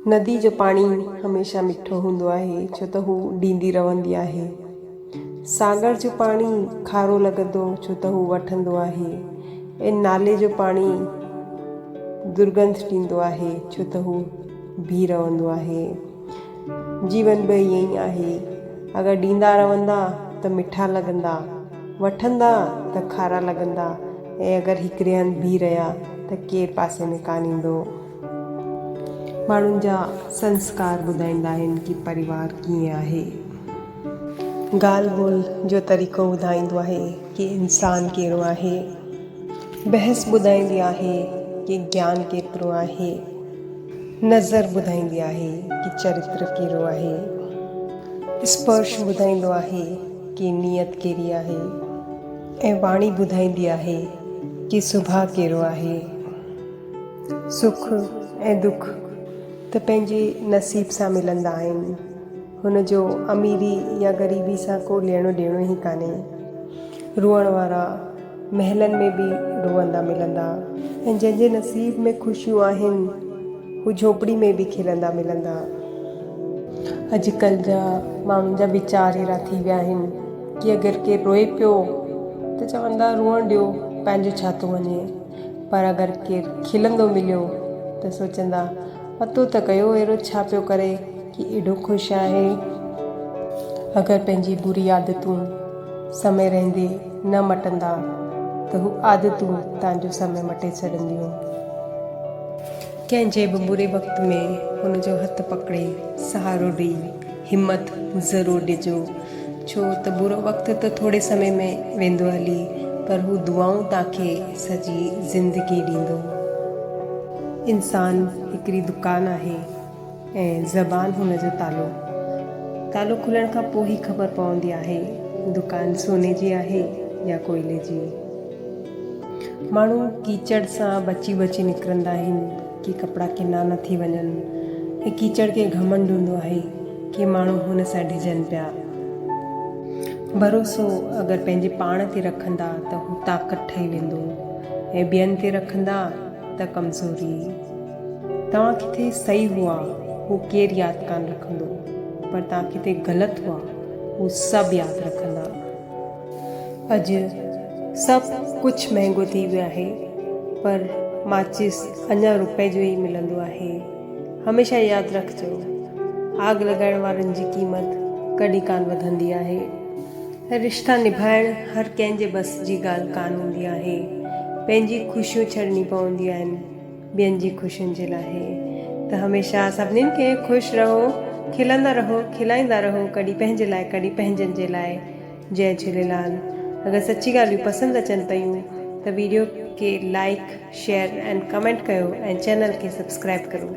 नदी जो पाणी हमेशह मिठो हूंदो आहे छो त हू ॾींदी रहंदी आहे। सागर जो पाणी खारो लॻंदो छो त हू वठंदो आहे। ऐं नाले जो पाणी दुर्गंध ॾींदो आहे छो त हू बीह रहंदो आहे। जीवन बि ईअं ई आहे, अगरि ॾींदा रहंदा त मिठा लॻंदा, वठंदा त खारा लॻंदा, ऐं अगरि हिकिड़े हंधि बीह रहिया त केरु पासे में कान ईंदो। माण्हुनि जा संस्कार ॿुधाईंदा आहिनि कि परिवार कीअं आहे। ॻाल्हि ॿोल जो तरीक़ो ॿुधाईंदो आहे कि इंसानु कहिड़ो आहे। बहस ॿुधाईंदी आहे कि ज्ञान केतिरो आहे। नज़र ॿुधाईंदी आहे कि चरित्र कहिड़ो आहे। स्पर्श ॿुधाईंदो आहे कि नियत कहिड़ी आहे। ऐं वाणी ॿुधाईंदी आहे कि सुभाउ कहिड़ो आहे। सुख ऐं दुख त पंहिंजे नसीब सां मिलंदा आहिनि। हुन जो अमीरी या ग़रीबी सां को लेणो ॾियणो ई कान्हे। रुअण वारा महलनि में बि रुअंदा मिलंदा, ऐं जंहिंजे नसीब में ख़ुशियूं आहिनि हू झोपड़ी में बि खिलंदा मिलंदा। अॼुकल्ह जा माण्हुनि जा वीचार अहिड़ा थी विया आहिनि कि अगरि केरु रोए पियो त चवंदा रुअण ॾियो, पंहिंजो छा थो वञे। पर अगरि केरु खिलंदो मिलियो त सोचंदा पतो त कयो अहिड़ो छा पियो करे कि एॾो ख़ुशि आहे। अगरि पंहिंजी बुरी आदतूं समय रहंदे न मटंदा त हू आदतूं तव्हांजो समय मटे छॾंदियूं। कंहिंजे बि बुरे वक़्त में हुन जो हथ पकिड़े सहारो ॾेई हिमत ज़रूरु ॾिजो, छो त बुरो वक़्तु त थोरे समय में वेंदो हली, पर हू दुआऊं तव्हांखे सॼी ज़िंदगी ॾींदो। इंसानु हिकिड़ी दुकानु आहे ऐं ज़बान हुन जो तालो। तालो खुलण खां पोइ ई ख़बर पवंदी आहे दुकानु सोने जी आहे या कोयले जी। माण्हू कीचड़ सां बची बची निकिरंदा आहिनि कि कपिड़ा किना न थी वञनि, ऐं कीचड़ खे घमंड हूंदो आहे कि माण्हू हुन सां डिॼनि पिया। भरोसो अगरि पंहिंजे पाण ते रखंदा त हू ताक़त ठही वेंदो, ऐं ॿियनि ते रखंदा त कमज़ोरी। तव्हां किथे सही हुआ हू केरु यादि कान रखंदो, पर तव्हां किथे ग़लति हुआ हू सभु यादि रखंदा। अॼु सभु कुझु महांगो थी वियो आहे, पर माचिस अञा रुपए जो ई मिलंदो आहे। हमेशह यादि रखिजो, आग लॻाइण वारनि जी क़ीमत कॾहिं कान वधंदी आहे। रिश्ता निभाइण हर कंहिंजे बस जी ॻाल्हि कान हूंदी आहे। पंहिंजी ख़ुशियूं छॾणी पवंदियूं आहिनि ॿियनि जी ख़ुशियुनि जे लाइ। त हमेशह सभिनीनि खे ख़ुशि रहो, खिलंदा रहो, खिलाईंदा रहो, कॾहिं पंहिंजे लाइ कॾहिं पंहिंजनि जे लाइ। जय झूलेलाल। अगरि सची ॻाल्हियूं पसंदि अचनि पियूं त वीडियो खे लाइक शेयर एंड कमेंट कयो, ऐं चैनल खे सब्सक्राइब करो।